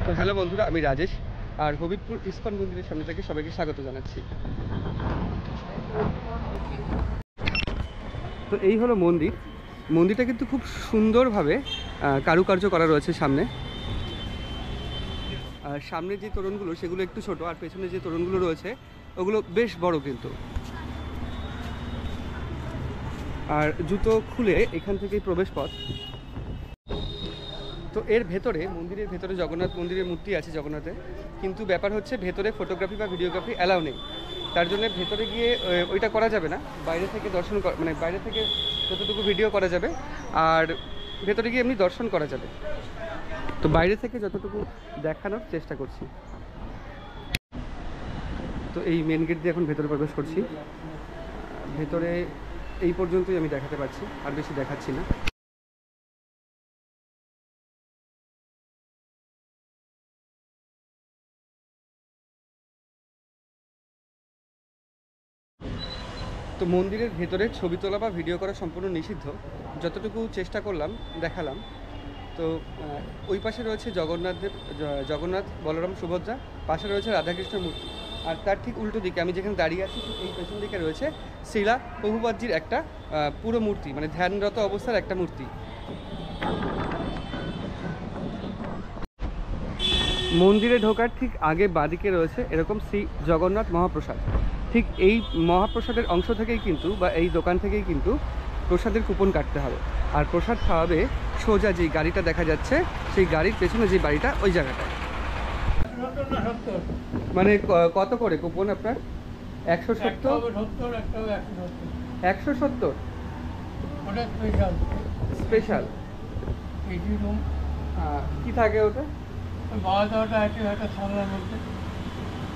তো হ্যালো বন্ধুরা, আমি রাজেশ আর হবিবপুর ইস্কন মন্দিরের সামনে থেকে সবাইকে স্বাগত জানাচ্ছি। তো এই হলো মন্দিরটা কিন্তু খুব সুন্দরভাবে কারুকার্য করা রয়েছে সামনে। আর সামনে যে তোরণগুলো সেগুলো একটু ছোট, আর পেছনে যে তোরণগুলো রয়েছে ওগুলো বেশ বড় কিন্তু। আর জুতো খুলে এখান থেকেই প্রবেশ পথ। তো এর ভেতরে, মন্দিরের ভেতরে জগন্নাথ মন্দিরের মূর্তি আছে জগন্নাথের, কিন্তু ব্যাপার হচ্ছে ভেতরে ফটোগ্রাফি বা ভিডিওগ্রাফি অ্যালাউ নেই। তার জন্য ভেতরে গিয়ে ওইটা করা যাবে না, বাইরে থেকে দর্শন মানে বাইরে থেকে যতটুকু ভিডিও করা যাবে আর ভেতরে গিয়ে এমনি দর্শন করা যাবে। তো বাইরে থেকে যতটুকু দেখানোর চেষ্টা করছি। তো এই মেন গেট দিয়ে এখন ভেতরে প্রবেশ করছি। ভেতরে এই পর্যন্তই আমি দেখাতে পারছি, আর বেশি দেখাচ্ছি না। তো মন্দিরের ভেতরে ছবি তোলা বা ভিডিও করা সম্পূর্ণ নিষিদ্ধ। যতটুকু চেষ্টা করলাম দেখালাম। তো ওই পাশে রয়েছে জগন্নাথ, বলরাম, সুভদ্রা, পাশে রয়েছে রাধাকৃষ্ণ মূর্তি। আর তার ঠিক উল্টো দিকে আমি যেখানে দাঁড়িয়ে আছি এই পেছন দিকে রয়েছে শ্রীলা প্রভুপাদজির একটা পুরো মূর্তি, মানে ধ্যানরত অবস্থার একটা মূর্তি। মন্দিরে ঢোকার ঠিক আগে বাঁদিকে রয়েছে এরকম শ্রী জগন্নাথ মহাপ্রসাদ। ঠিক এই মহাপ্রসাদের অংশ থেকেই কিন্তু, বা এই দোকান থেকেই কিন্তু প্রসাদের কুপন কাটতে হবে। আর প্রসাদ খাওয়াবে সোজা যেই গাড়িটা দেখা যাচ্ছে, সেই গাড়ির পেছনে যে বাড়িটা, ওই জায়গাটা। মানে কত করে কুপন আপনার? 170, 170 স্পেশাল। কি থাকে ওটা?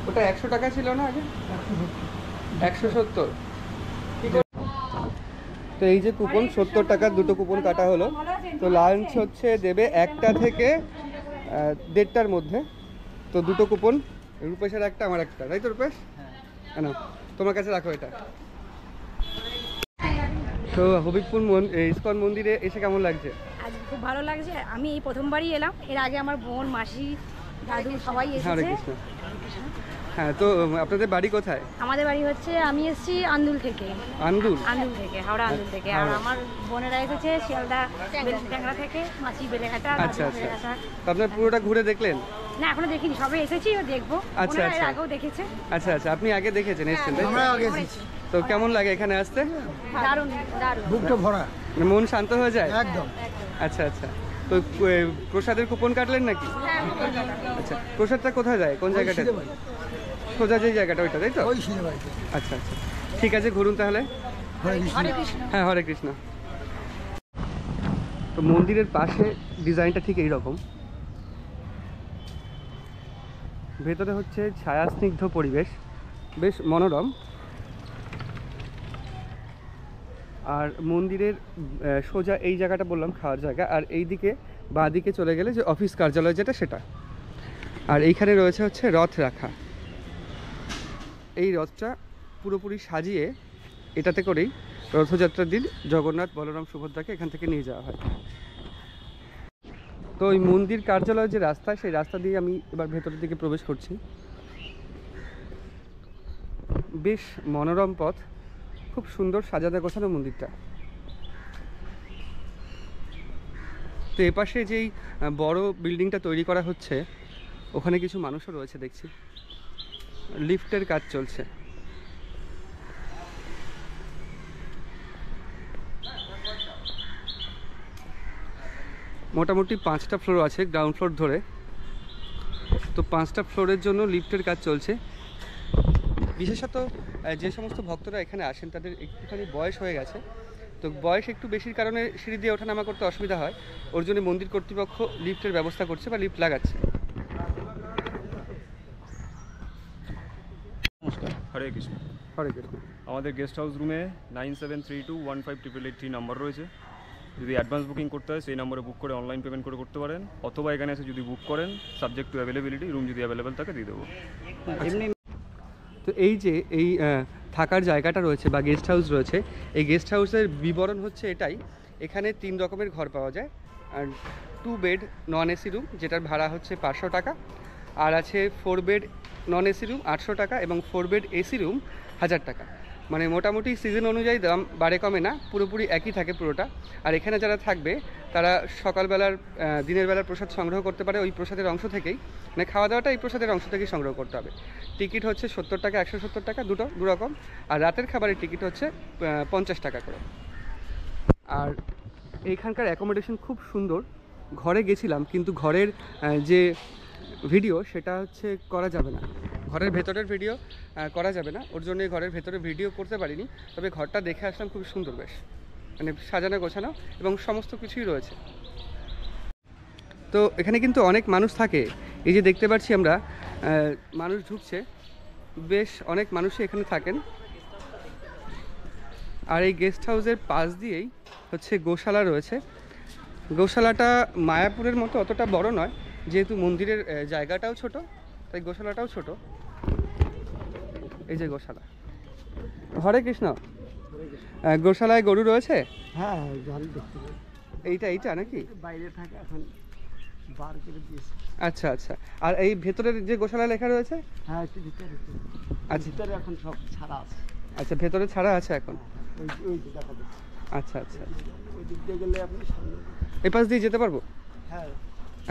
ওটা 100 টাকা ছিল না আগে? 170। তো এই যে কুপন, 70 টাকার দুটো কুপন কাটা হলো। তো লাঞ্চ হচ্ছে দেবে 1টা থেকে 1:30টার মধ্যে। তো দুটো কুপন, রূপেশের একটা, আমার একটা, তাই তো রূপেশ? হ্যাঁ, তোমার কাছে রাখো এটা। তো হবিবপুর ইস্কন মন্দিরে এসে কেমন লাগছে? আজ খুব ভালো লাগছে। আমি এই প্রথমবারই এলাম। এর আগে আমার বোন, মাসি, দাদু সবাই এসেছে। হরে কৃষ্ণ। হ্যাঁ, তো আপনাদের বাড়ি কোথায়? আমাদের বাড়ি হচ্ছে, আমি এসেছি আন্দুল থেকে। আন্দুল থেকে, হাওড়া আন্দুল থেকে। আর আমার বোনেরা এসেছে শিয়ালদা ট্যাংরা থেকে, মাসি বেলেঘাটা। আচ্ছা আচ্ছা। তো আপনার পুরোটা ঘুরে দেখলেন? না, এখনো দেখিনি, সবে এসেছি, ও দেখবো। আচ্ছা আচ্ছা, আগেও দেখেছে। আচ্ছা আচ্ছা। আপনি আগে দেখেছেন, এসেছেন? আমরা আগে এসেছি। তো কেমন লাগে এখানে আসতে? দারুণ দারুণ, বুকটা ভরা, মন শান্ত হয়ে যায় একদম। আচ্ছা আচ্ছা। তো প্রসাদের কুপন কাটলেন নাকি? আচ্ছা, প্রসাদটা কোথায় যায়, কোন জায়গাটা? সোজা যেই জায়গাটা, ওইটা, তাই তো? আচ্ছা আচ্ছা, ঠিক আছে, ঘুরুন তাহলে। হরে কৃষ্ণ। হ্যাঁ, হরে কৃষ্ণ। তো মন্দিরের পাশে ডিজাইনটা ঠিক এইরকম। ভেতরে হচ্ছে ছায়া স্নিগ্ধ পরিবেশ, বেশ মনোরম। আর মন্দিরের সোজা এই জায়গাটা বললাম খাওয়ার জায়গা, আর এই দিকে বাঁ দিকে চলে গেলে যে অফিস কার্যালয় যেটা, সেটা। আর এইখানে রয়েছে হচ্ছে রথ রাখা। এই রথটা পুরোপুরি সাজিয়ে এটাতে করেই রথযাত্রার দিন জগন্নাথ, বলরাম, সুভদ্রাকে এখান থেকে নিয়ে যাওয়া হয়। তো ওই মন্দির কার্যালয়ের যে রাস্তা, সেই রাস্তা দিয়ে আমি এবার ভেতরের দিকে প্রবেশ করছি। বেশ মনোরম পথ, খুব সুন্দর সাজাতে গোছানো মন্দিরটা। তো এপাশে যেই বড় বিল্ডিংটা তৈরি করা হচ্ছে, ওখানে কিছু মানুষও রয়েছে দেখছি। লিফটের কাজ চলছে। মোটামুটি 5টা ফ্লোর আছে, গ্রাউন্ড ফ্লোর ধরে। তো 5টা ফ্লোরের জন্য লিফটের কাজ চলছে। বিশেষত যে সমস্ত ভক্তরা এখানে আসেন তাদের একটুখানি বয়স হয়ে গেছে। তো বয়স একটু বেশির কারণে সিঁড়ি দিয়ে ওঠানামা করতে অসুবিধা হয়। ওর জন্য মন্দির কর্তৃপক্ষ লিফটের ব্যবস্থা করছে বা লিফট লাগাচ্ছে। নমস্কার, হরে কৃষ্ণ। হরে কৃষ্ণ। আমাদের গেস্ট হাউস রুমে 9732158883 নাম্বার রয়েছে। যদি অ্যাডভান্স বুকিং করতে হয় সেই নম্বরে বুক করে অনলাইন পেমেন্ট করে করতে পারেন, অথবা এখানে এসে যদি বুক করেন, সাবজেক্ট টু অ্যাভেলেবিলিটি, রুম যদি অ্যাভেলেবেল থাকে দিয়ে দেবো। তো এই যে এই থাকার জায়গাটা রয়েছে বা গেস্ট হাউস রয়েছে, এই গেস্ট হাউসের বিবরণ হচ্ছে এটাই। এখানে 3 রকমের ঘর পাওয়া যায়। আর 2 বেড নন এসি রুম, যেটার ভাড়া হচ্ছে 500 টাকা। আর আছে 4 বেড নন এসি রুম 800 টাকা এবং 4 বেড এসি রুম 1000 টাকা। মানে মোটামুটি সিজন অনুযায়ী দাম বাড়ে কমে না, পুরোপুরি একই থাকে পুরোটা। আর এখানে যারা থাকবে তারা সকালবেলার দিনের বেলার প্রসাদ সংগ্রহ করতে পারে ওই প্রসাদের অংশ থেকেই, মানে খাওয়া দাওয়াটা এই প্রসাদের অংশ থেকেই সংগ্রহ করতে হবে। টিকিট হচ্ছে 70 টাকা, 170 টাকা, দু রকম। আর রাতের খাবারের টিকিট হচ্ছে 50 টাকা করে। আর এইখানকার অ্যাকোমোডেশন খুব সুন্দর। ঘরে গেছিলাম কিন্তু ঘরের যে ভিডিও সেটা হচ্ছে করা যাবে না, ঘরের ভেতরের ভিডিও করা যাবে না, ওর জন্য ঘরের ভেতরে ভিডিও করতে পারিনি। তবে ঘরটা দেখে আসলাম, খুব সুন্দর, বেশ মানে সাজানো গোছানো এবং সমস্ত কিছুই রয়েছে। তো এখানে কিন্তু অনেক মানুষ থাকে, এই যে দেখতে পাচ্ছি আমরা মানুষ ঢুকছে, বেশ অনেক মানুষই এখানে থাকেন। আর এই গেস্ট হাউসের পাশ দিয়েই হচ্ছে গোশালা রয়েছে। গোশালাটা মায়াপুরের মতো অতটা বড় নয়, যেহেতু মন্দিরের জায়গাটাও ছোট তাই গোশালাটাও ছোট। এই যে গোশালা, হরে কৃষ্ণ। গোশালায় গরু রয়েছে? হ্যাঁ, জল দেখতে পাই। এইটা নাকি বাইরে থাকে, এখন বার করে দিয়েছে। আচ্ছা আচ্ছা। আর এই ভেতরের যে গোশালা লেখা রয়েছে? হ্যাঁ, একটু ভিতরে। আচ্ছা ভিতরে এখন সব ছাড়া আছে। আচ্ছা, ভেতরে ছাড়া আছে এখন। ওই যে দেখা যাচ্ছে। আচ্ছা আচ্ছা, ওই দিক দিয়ে গেলে আপনি সামনে। এই পাশ দিয়ে যেতে পারবো? হ্যাঁ,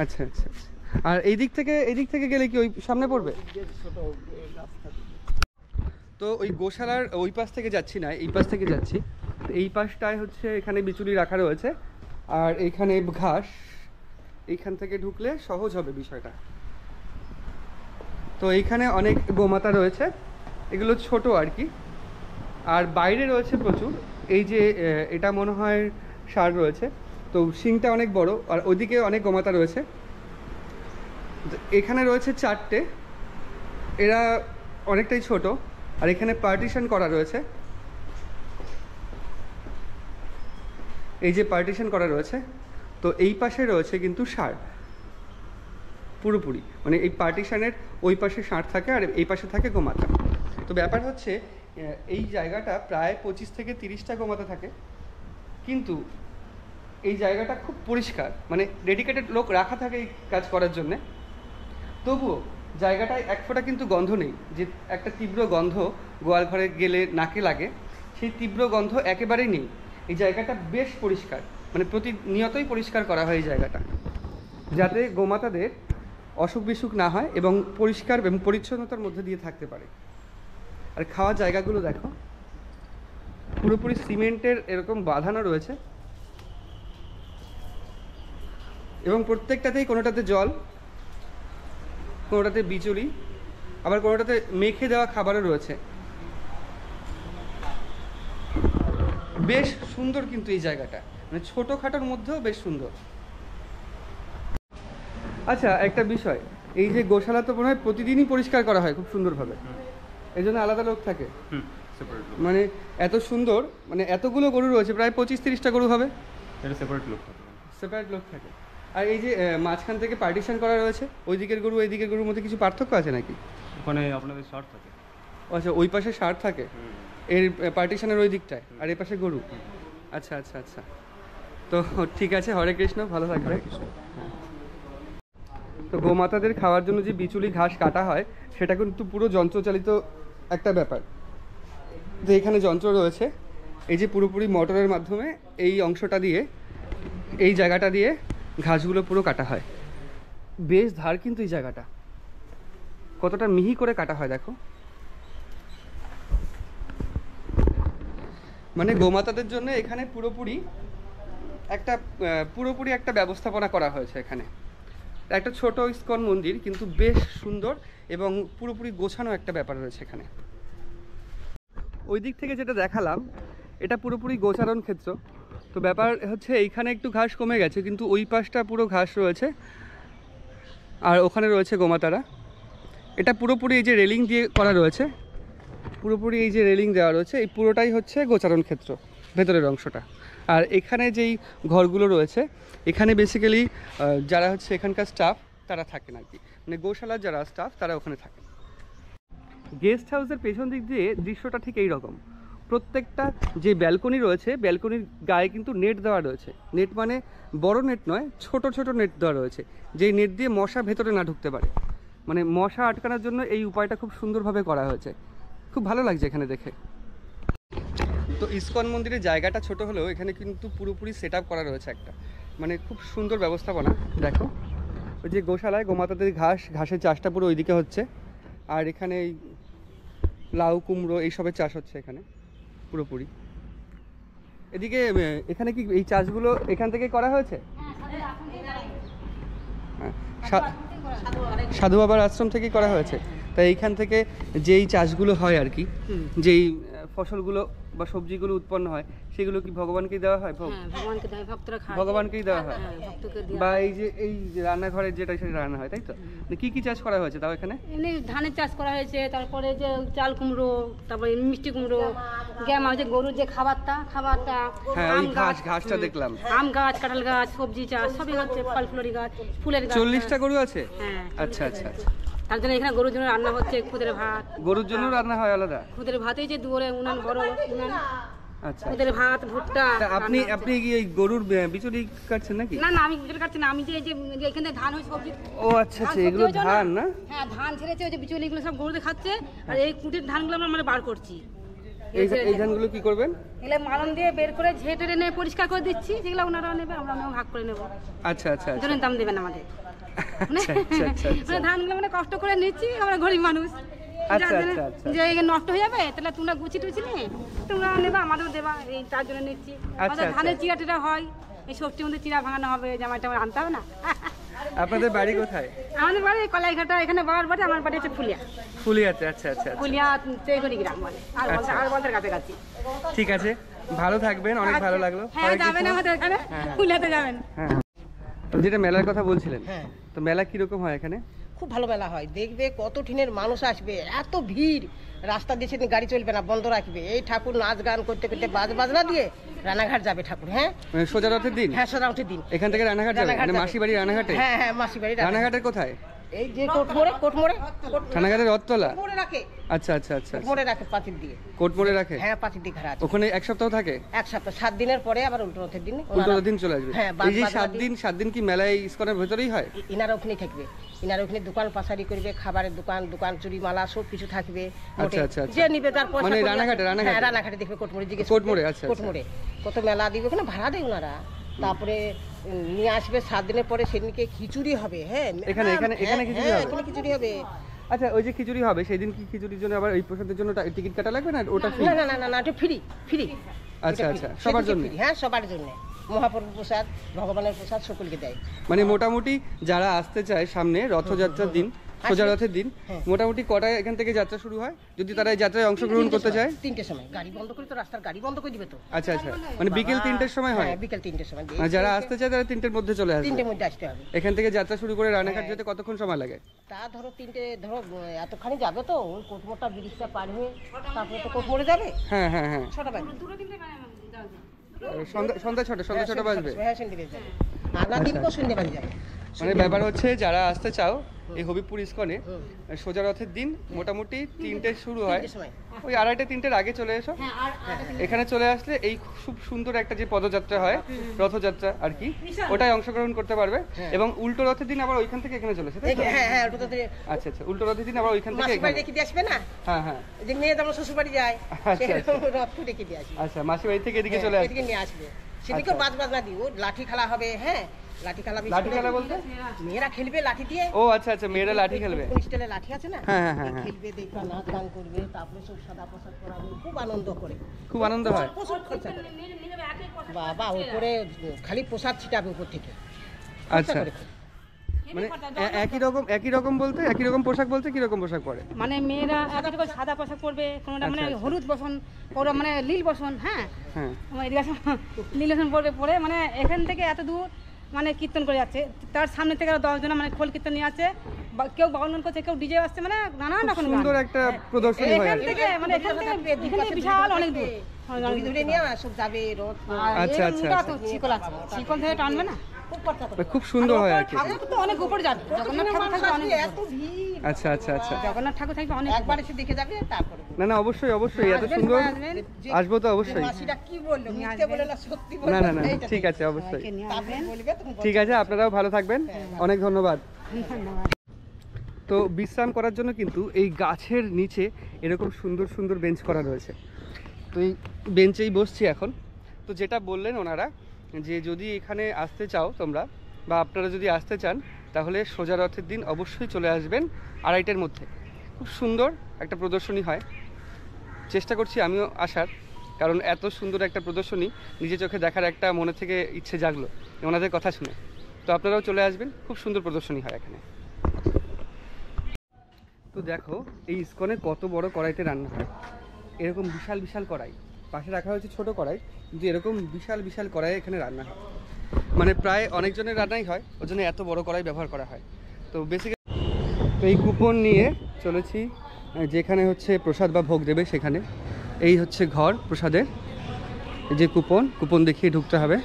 আচ্ছা আচ্ছা আচ্ছা। আর এই দিক থেকে গেলে কি ওই সামনে পড়বে? ছোট রাস্তা। তো ওই গোশালার ওই পাশ থেকে যাচ্ছি না, এই পাশ থেকে যাচ্ছি। তো এই পাশটায় হচ্ছে এখানে বিচুলি রাখা রয়েছে আর এইখানে ঘাস, এইখান থেকে ঢুকলে সহজ হবে বিষয়টা। তো এইখানে অনেক গোমাতা রয়েছে, এগুলো ছোট আর কি। আর বাইরে রয়েছে প্রচুর, এই যে এটা মনে হয় ষাঁড় রয়েছে, তো শিংটা অনেক বড়। আর ওইদিকে অনেক গোমাতা রয়েছে। এখানে রয়েছে 4টে, এরা অনেকটাই ছোট। আর এখানে পার্টিশন করা রয়েছে, এই যে পার্টিশন করা রয়েছে। তো এই পাশে রয়েছে কিন্তু ষাঁড় পুরোপুরি, মানে এই পার্টিশনের ওই পাশে ষাঁড় থাকে আর এই পাশে থাকে গোমাতা। তো ব্যাপার হচ্ছে এই জায়গাটা প্রায় 25 থেকে 30টা গোমাতা থাকে, কিন্তু এই জায়গাটা খুব পরিষ্কার, মানে ডেডিকেটেড লোক রাখা থাকে এই কাজ করার জন্যে। তবুও জায়গাটায় এক ফোঁটা কিন্তু গন্ধ নেই, যে একটা তীব্র গন্ধ গোয়াল ঘরে গেলে নাকে লাগে, সেই তীব্র গন্ধ একেবারেই নেই। এই জায়গাটা বেশ পরিষ্কার, মানে প্রতিনিয়তই পরিষ্কার করা হয় এই জায়গাটা, যাতে গোমাতাদের অসুখ বিসুখ না হয় এবং পরিষ্কার এবং পরিচ্ছন্নতার মধ্যে দিয়ে থাকতে পারে। আর খাওয়ার জায়গাগুলো দেখো, পুরোপুরি সিমেন্টের এরকম বাঁধানো রয়েছে এবং প্রত্যেকটাতেই কোনোটাতে জল, কোনোটাতে বিচুলি, আবার কোনোটাতে মেখে দেওয়া খাবারও রয়েছে। বেশ সুন্দর কিন্তু এই জায়গাটা, মানে ছোটোখাটোর মধ্যেও বেশ সুন্দর। আচ্ছা, একটা বিষয়, এই যে গোশালা তো মনে হয় প্রতিদিনই পরিষ্কার করা হয় খুব সুন্দরভাবে, এই জন্য আলাদা লোক থাকে। মানে এত সুন্দর, মানে এতগুলো গরু রয়েছে, প্রায় 25-30টা গরু হবে, সেপারেট লোক থাকে। আর এই যে মাঝখান থেকে পার্টিশন করা রয়েছে, ওই দিকের গরু এই দিকের গরুর মধ্যে কিছু পার্থক্য আছে নাকি? ওখানে আপনাদের ষাঁড় থাকে। আচ্ছা, ওই পাশে ষাঁড় থাকে এর পার্টিশনের ওই দিকটায়, আর এই পাশে গরু। আচ্ছা আচ্ছা আচ্ছা, তো ঠিক আছে, হরে কৃষ্ণ, ভালো থাকবে। তো গোমাতাদের খাওয়ার জন্য যে বিচুলি ঘাস কাটা হয় সেটা কিন্তু পুরো যন্ত্রচালিত একটা ব্যাপার। তো এখানে যন্ত্র রয়েছে, এই যে পুরোপুরি মোটরের মাধ্যমে এই অংশটা দিয়ে, এই জায়গাটা দিয়ে ঘাসগুলো পুরো কাটা হয়। বেশ ধার কিন্তু এই জায়গাটা, কতটা মিহি করে কাটা হয় দেখো। মানে গোমাতাদের জন্য এখানে পুরোপুরি একটা ব্যবস্থাপনা করা হয়েছে। এখানে একটা ছোট ইস্কন মন্দির, কিন্তু বেশ সুন্দর এবং পুরোপুরি গোছানো একটা ব্যাপার রয়েছে এখানে। ওই দিক থেকে যেটা দেখালাম এটা পুরোপুরি গোচারণ ক্ষেত্র। তো ব্যাপার হচ্ছে এইখানে একটু ঘাস কমে গেছে, কিন্তু ওই পাশটা পুরো ঘাস রয়েছে আর ওখানে রয়েছে গোমাতারা। এটা পুরোপুরি এই যে রেলিং দিয়ে করা রয়েছে, পুরোপুরি এই যে রেলিং দেওয়া রয়েছে, এই পুরোটাই হচ্ছে গোচারণ ক্ষেত্র, ভেতরের অংশটা। আর এখানে যেই ঘরগুলো রয়েছে, এখানে বেসিক্যালি যারা হচ্ছে এখানকার স্টাফ তারা থাকেন আর কি, মানে গোশালার যারা স্টাফ তারা ওখানে থাকে। গেস্ট হাউসের পেছন দিক দিয়ে দৃশ্যটা ঠিক এই রকম, প্রত্যেকটা যে ব্যালকনি রয়েছে ব্যালকনির গায়ে কিন্তু নেট দেওয়া রয়েছে। নেট মানে বড় নেট নয়, ছোট ছোট নেট দেওয়া রয়েছে, যেই নেট দিয়ে মশা ভেতরে না ঢুকতে পারে। মানে মশা আটকানোর জন্য এই উপায়টা খুব সুন্দরভাবে করা হয়েছে। খুব ভালো লাগছে এখানে দেখে। তো ইসকন মন্দিরের জায়গাটা ছোট হলেও এখানে কিন্তু পুরোপুরি সেট আপ করা রয়েছে একটা, মানে খুব সুন্দর ব্যবস্থাপনা। দেখো ওই যে গোশালায় গোমাতাদের ঘাসের চাষটা পুরো ওইদিকে হচ্ছে, আর এখানে এই লাউ কুমড়ো এইসবের চাষ হচ্ছে এখানে পুরোপুরি। এদিকে এখানে কি এই চাষগুলো এখান থেকে করা হয়েছে? হ্যাঁ, সাধু বাবার আশ্রম থেকেই করা হয়েছে। তাই এইখান থেকে যেই চাষগুলো হয় আর কি, যেই ফসলগুলো বা সবজিগুলো উৎপন্ন হয় সেগুলো কি ভগবানকেই দেওয়া হয়? ভগবানকে দেয়, ভক্তরা খায়। ভগবানকেই দেওয়া হয়। ভক্তকে দেওয়া বা এই যে রান্নাঘরের যেটা সেটা রান্না হয়, তাই তো? কি কি চাষ করা হয়েছে তাও এখানে? এমনি ধানের চাষ করা হয়েছে, তারপরে যে চাল কুমড়ো, তারপরে মিষ্টি কুমড়ো, গ্যামা যে গরুর যে খাবারটা হ্যাঁ, ওই ঘাসটা দেখলাম। আম গাছ, কাঁঠাল গাছ, সবজি চাষ সবই হচ্ছে, ফল ফুলরি গাছ, ফুলের গাছ। 40টা গরু আছে? হ্যাঁ। আচ্ছা আচ্ছা আচ্ছা। তার জন্য এখানে গরুর জন্য রান্না হচ্ছে খুদের ভাত। গরুর জন্য রান্না হয় আলাদা? খুদের ভাতেই যে দুয়ারে উনান, বড় উনান, আচ্ছা। খুদের ভাত, ভুট্টা। আপনি কি এই গরুর বিচুলি কাটছেন নাকি? না না, আমি বিচুলি কাটছি না, আমি যে এখানে ধান হয় সবজি। ও আচ্ছা আচ্ছা, এগুলো ধান না? হ্যাঁ, ধান ছেড়েছে, ওই যে বিচুলিগুলো সব গরুদের খাচ্ছে, আর এই কুটির ধানগুলো আমরা বার করছি। এই ধানগুলো কি করবেন? এগুলো মালন দিয়ে বের করে ঝেঁটে এনে পরিষ্কার করে দিচ্ছি, যেগুলো ওনারা নেবে আমরা ভাগ করে নেবো। আচ্ছা আচ্ছা আচ্ছা। ধরেন দাম দেবেন আমাদের। আচ্ছা আচ্ছা আচ্ছা। মানে ধানগুলো মানে কষ্ট করে নিচ্ছি, আমরা গরিব মানুষ। আচ্ছা আচ্ছা আচ্ছা। যে নষ্ট হয়ে যাবে তাহলে তোমরা গুছি টুছি নিয়ে তোমরা নেবা, আমাদেরও দেবা, এই তার জন্য নিচ্ছি। আমাদের ধানের চিরা টিরা হয়, এই সবজির মধ্যে চিরা ভাঙানো হবে, জামাই টামাই আনতে হবে না। আপনাদের বাড়ি কোথায়? আমাদের বাড়ি কলাইঘাটা, এখানে বাবার বাড়ি, আমার বাড়ি হচ্ছে ফুলিয়া। ফুলিয়াতে? আচ্ছা আচ্ছা। ফুলিয়া তেগনি গ্রাম বলে, আর বলদের কাছাকাছি। ঠিক আছে, ভালো থাকবেন, অনেক ভালো লাগলো। হ্যাঁ, যাবেন আমাদের এখানে, ফুলিয়াতে যাবেন। হ্যাঁ, যেটা মেলার কথা বলছিলেন, হ্যাঁ। তো মেলা কিরকম হয় এখানে? খুব ভালো মেলা হয়, দেখবে কত ঠিনের মানুষ আসবে, এত ভিড়, রাস্তা দিয়ে সেদিন গাড়ি চলবে না, বন্ধ রাখবে। এই ঠাকুর নাচ গান করতে করতে বাজনা দিয়ে রানাঘাট যাবে ঠাকুর। হ্যাঁ, সোজা রথের দিন? হ্যাঁ, সোজা রথের দিন এখান থেকে রানাঘাট যাবে? মানে মাসি বাড়ি রানাঘাটে? হ্যাঁ হ্যাঁ, মাসি বাড়ি রানাঘাটের কোথায়? এই যে কোটমোড়ে রানাঘাটের রথতলা? রাখে। আচ্ছা আচ্ছা আচ্ছা। কোটমোড়ে রাখে, পাঁচিল দিয়ে। কোটমোড়ে রাখে? হ্যাঁ, পাঁচিল দিয়ে ঘাড়া আছে। ওখানে এক সপ্তাহ থাকে? এক সপ্তাহ, 7 দিনের পরে আবার উল্টো রথের দিন। উল্টো রথের দিন চলে আসবে? হ্যাঁ, এই যে 7 দিন কি মেলায় ইসকনের ভেতরেই হয়? ইনারা ওখানেই থাকবে, ইনারা ওখানে দোকান পাশারি করবে, খাবারের দোকান চুরি মালা সব কিছু থাকবে। আচ্ছা আচ্ছা। যে নিবে তার পয়সা। মানে রানাঘাটে? হ্যাঁ, রানাঘাটে দেখবে, কোটমোড়ে জিজ্ঞেস কোটমোড়ে? আচ্ছা কোটমোড়ে কত মেলা দিবে, ওখানে ভাড়া দেয় ওনারা। তারপরে নিয়ে আসবে 7 দিনের পরে, সেদিনকে খিচুড়ি হবে। হ্যাঁ, এখানে খিচুড়ি হবে? এখানে খিচুড়ি হবে। আচ্ছা, ওই যে খিচুড়ি হবে সেই দিন কি খিচুড়ির জন্য আবার এই প্রসাদের জন্য টিকিট কাটা লাগবে না? ওটা ফ্রি? না না না না, এটা ফ্রি। আচ্ছা আচ্ছা, সবার জন্য? হ্যাঁ, সবার জন্য। মহাপ্রভু প্রসাদ, ভগবানের প্রসাদ সকলকে দেয়। মানে মোটামুটি যারা আসতে চায় সামনে রথযাত্রার দিন, সোজা রথের দিন, মোটামুটি কটায় এখান থেকে যাত্রা শুরু হয় যদি তারা এই যাত্রায় অংশগ্রহণ করতে চায়? 3টের সময়। গাড়ি বন্ধ করে তো, রাস্তার গাড়ি বন্ধ করে দিবে তো। আচ্ছা আচ্ছা, মানে বিকেল 3টের সময় হয়? হ্যাঁ, বিকেল 3টের সময়। আর যারা আসতে চায় তারা 3টের মধ্যে চলে আসবে? 3টের মধ্যে আসতে হবে। এখান থেকে যাত্রা শুরু করে রানাঘাট যেতে কতক্ষণ সময় লাগে? তা ধরো 3টে, ধরো এতখানি যাবে তো, ওই কোটমোড়টা ব্রিজটা পার হয়ে তারপরে তো কোটমোড়ে যাবে। হ্যাঁ হ্যাঁ হ্যাঁ। 6টা বাজে। সন্ধ্যা 6টা বাজবে? হ্যাঁ, সন্ধ্যে বেজে যাবে। আধা দিন পর সন্ধ্যে বাজে যাবে। মানে ব্যাপার হচ্ছে যারা আসতে চাও এই হবিবপুর ইসকনে সোজা রথের দিন মোটামুটি 3টে শুরু হয়, ওই 2:30 3টের আগে চলে এসো। এখানে চলে আসলে এই খুব সুন্দর একটা যে পদযাত্রা হয়, রথযাত্রা আর কি, ওটাই অংশগ্রহণ করতে পারবে। এবং উল্টো রথের দিন আবার ওইখান থেকে এখানে চলে আসে? হ্যাঁ হ্যাঁ, ওটা তো আচ্ছা আচ্ছা, উল্টো রথের দিন আবার ওইখান থেকে মাসির বাড়ি এখানে? রেখে দিয়ে আসবে না? হ্যাঁ হ্যাঁ। যে মেয়ে যেমন শ্বশুর বাড়ি যায়, আচ্ছা, সেরকম রথ রেখে দিয়ে আসবে। আচ্ছা, মাসি বাড়ি থেকে এদিকে চলে আসবে? এদিকে নিয়ে আসবে। সেদিকে বাজনা দিও, লাঠি খেলা হবে। হ্যাঁ, লাঠি খেলা। লাঠি খেলা বলতে? মেয়েরা খেলবে লাঠি দিয়ে। ও আচ্ছা আচ্ছা, মেয়েরা লাঠি খেলবে? স্টাইলে লাঠি আছে না? হ্যাঁ হ্যাঁ হ্যাঁ। খেলবে, দেখবা, নাচ গান করবে, তারপরে সব সাদা পোশাক পরাবে, খুব আনন্দ করে। খুব আনন্দ হয়? প্রচুর খরচা করে বাবা, উপরে খালি প্রসাদ ছিটাবে উপর থেকে। আচ্ছা, মানে একই রকম বলতে একই রকম পোশাক বলতে কি রকম পোশাক পরে? মানে মেয়েরা একটা করে সাদা পোশাক পরবে, কোনটা মানে হলুদ বসন, ওরা মানে নীল বসন। হ্যাঁ হ্যাঁ, নীল বসন পরে মানে এখান থেকে এত দূর মানে কীর্তন করে যাচ্ছে, তার সামনে থেকে 10 জন মানে খোল কীর্তন নিয়ে আছে, কেউ বাউল গান করছে, কেউ ডিজে আসছে, মানে নানান রকম সুন্দর একটা প্রদর্শনী হয়। এখান থেকে মানে এখান থেকে বিশাল অনেক দূর ধরে নিয়ে সব যাবে রথ। আচ্ছা আচ্ছা, শিকল আছে, শিকল থেকে টানবে না? খুব খরচা করে। খুব সুন্দর হয় আর কি। ঠাকুর তো অনেক উপরে যাবে, জগন্নাথ ঠাকুর থাকবে অনেক এত ভিড়, আচ্ছা আচ্ছা আচ্ছা। জগন্নাথ ঠাকুর থাকবে অনেক একবার এসে দেখে যাবে তারপরে বলবে। না না অবশ্যই অবশ্যই, এত আসবেন, সুন্দর। সবাই আসবেন। আসবো তো অবশ্যই। মাসিরা কি বললো, মিথ্যে বলে না সত্যি বলে? না না না ঠিক আছে অবশ্যই। সবাইকে নিয়ে তারপরে আসবেন। বলবে, তখন ঠিক আছে, আপনারাও ভালো থাকবেন, অনেক ধন্যবাদ। ধন্যবাদ। তো বিশ্রাম করার জন্য কিন্তু এই গাছের নিচে এরকম সুন্দর সুন্দর বেঞ্চ করা রয়েছে। তো এই বেঞ্চেই বসছি এখন। তো যেটা বললেন ওনারা, যে যদি এখানে আসতে চাও তোমরা, বা আপনারা যদি আসতে চান, তাহলে সোজা রথের দিন অবশ্যই চলে আসবেন 2:30টার মধ্যে। খুব সুন্দর একটা প্রদর্শনী হয়। চেষ্টা করছি আমিও আসার, কারণ এত সুন্দর একটা প্রদর্শনী নিজে চোখে দেখার একটা মনে থেকে ইচ্ছে জাগলো ওনাদের কথা শুনে। তো আপনারাও চলে আসবেন, খুব সুন্দর প্রদর্শনী হয় এখানে। তো দেখো এই ইস্কনে কত বড় কড়াইতে রান্না হয়, এরকম বিশাল বিশাল কড়াই। পাশে রাখা হয়েছে ছোট কড়াই, কিন্তু এরকম বিশাল বিশাল কড়াই এখানে রান্না হয়। মানে প্রায় অনেকজনের রান্নাই হয়, ওই জন্য এত বড় কড়াই ব্যবহার করা হয়। তো বেসিক্যালি তো এই কুপন নিয়ে চলেছি যেখানে হচ্ছে প্রসাদ বা ভোগ দেবে সেখানে। এই হচ্ছে ঘর প্রসাদের, এই যে কুপন দেখিয়ে ঢুকতে হবে।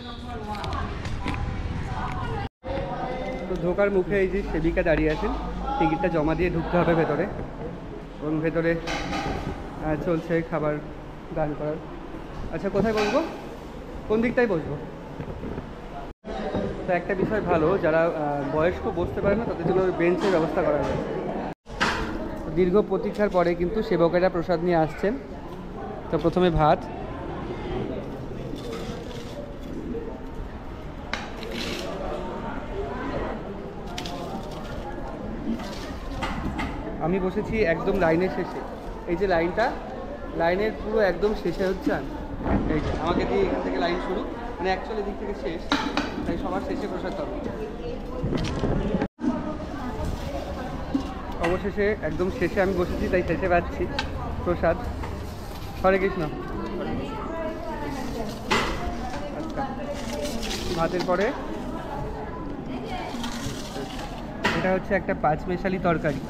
তো ঢোকার মুখে এই যে সেবিকা দাঁড়িয়ে আছেন, টিকিটটা জমা দিয়ে ঢুকতে হবে ভেতরে। এবং ভেতরে চলছে খাবার দান করার। আচ্ছা কোথায় বসবো, কোন দিকটায় বসবো? তো একটা বিষয় ভালো, যারা বয়স্ক বসতে পারে না তাদের জন্য বেঞ্চের ব্যবস্থা করা হয়েছে। দীর্ঘ প্রতীক্ষার পরে কিন্তু সেবকেরা প্রসাদ নিয়ে আসছেন। তো প্রথমে ভাত, আমি বসেছি একদম লাইনের শেষে। এই যে লাইনের পুরো একদম শেষে হচ্ছে আমি। এই যে আমাকে দিয়ে এখান থেকে লাইন শুরু, মানে অ্যাকচুয়ালি দিক থেকে শেষ, তাই সবার শেষে প্রসাদ পাবো। অবশেষে একদম শেষে আমি বসেছি, তাই শেষে পাচ্ছি প্রসাদ। হরে কৃষ্ণ। আচ্ছা, ভাতের পরে এটা হচ্ছে একটা 5 মেশালি তরকারি।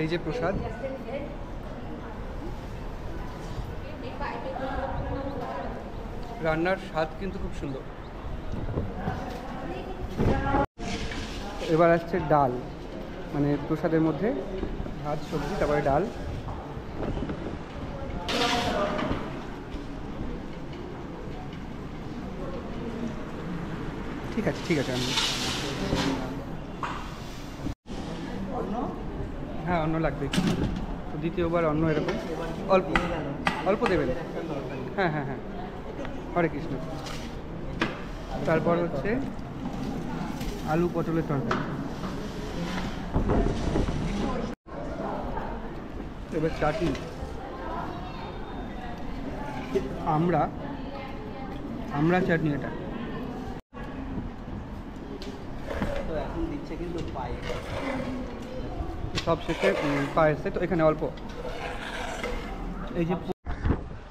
এই যে প্রসাদ, রান্নার স্বাদ কিন্তু খুব সুন্দর। এবার আসছে ডাল, মানে প্রসাদের মধ্যে ভাত সবজি তারপরে ডাল। ঠিক আছে ঠিক আছে, আমি হ্যাঁ অন্য লাগবে। তো দ্বিতীয়বার অন্য এরকম অল্প অল্প দেবেন। হ্যাঁ হ্যাঁ হ্যাঁ, হরে কৃষ্ণ। তারপর হচ্ছে আলু পটলের তরকারি। এবার চাটনি, আমরা চাটনি এটা। তো এখন দিচ্ছে কিন্তু পায়েস, সব শেষে পায়েস। তো এখানে অল্প এই যে।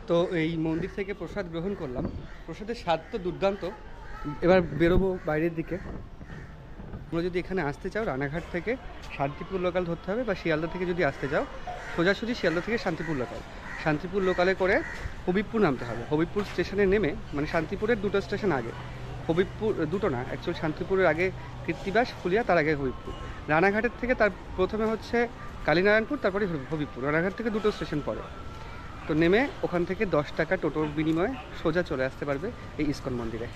তো এই মন্দির থেকে প্রসাদ গ্রহণ করলাম, প্রসাদের স্বাদ তো দুর্দান্ত। এবার বেরোবো বাইরের দিকে। তোমরা যদি এখানে আসতে চাও, রানাঘাট থেকে শান্তিপুর লোকাল ধরতে হবে, বা শিয়ালদা থেকে যদি আসতে চাও সোজাসুজি শিয়ালদা থেকে শান্তিপুর লোকাল। শান্তিপুর লোকালে করে হবিবপুর নামতে হবে। হবিবপুর স্টেশনে নেমে, মানে শান্তিপুরের 2টো স্টেশন আগে, হবিবপুর 2টো না অ্যাকচুয়ালি, শান্তিপুরের আগে কৃত্তিবাস, ফুলিয়া, তার আগে হবিবপুর। রানাঘাটের থেকে তার প্রথমে হচ্ছে কালীনারায়ণপুর, তারপরে হবিবপুর। রানাঘাট থেকে 2টো স্টেশন পড়ে। তো নেমে ওখান থেকে 10 টাকা টোটোর বিনিময়ে সোজা চলে আসতে পারবে এই ইস্কন মন্দিরে।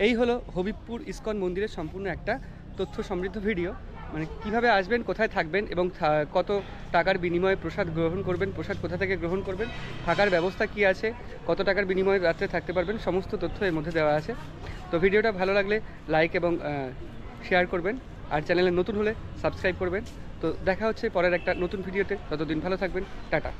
এই হলো হবিবপুর ইস্কন মন্দিরের সম্পূর্ণ একটা তথ্য সমৃদ্ধ ভিডিও। মানে কিভাবে আসবেন, কোথায় থাকবেন, এবং কত টাকার বিনিময়ে প্রসাদ গ্রহণ করবেন, প্রসাদ কোথা থেকে গ্রহণ করবেন, থাকার ব্যবস্থা কি আছে, কত টাকার বিনিময়ে রাত্রে থাকতে পারবেন, সমস্ত তথ্য এর মধ্যে দেওয়া আছে। তো ভিডিওটা ভালো লাগলে লাইক এবং শেয়ার করবেন, আর চ্যানেলে নতুন হলে সাবস্ক্রাইব করবেন। তো দেখা হচ্ছে পরের একটা নতুন ভিডিওতে। ততদিন ভালো থাকবেন, টাটা।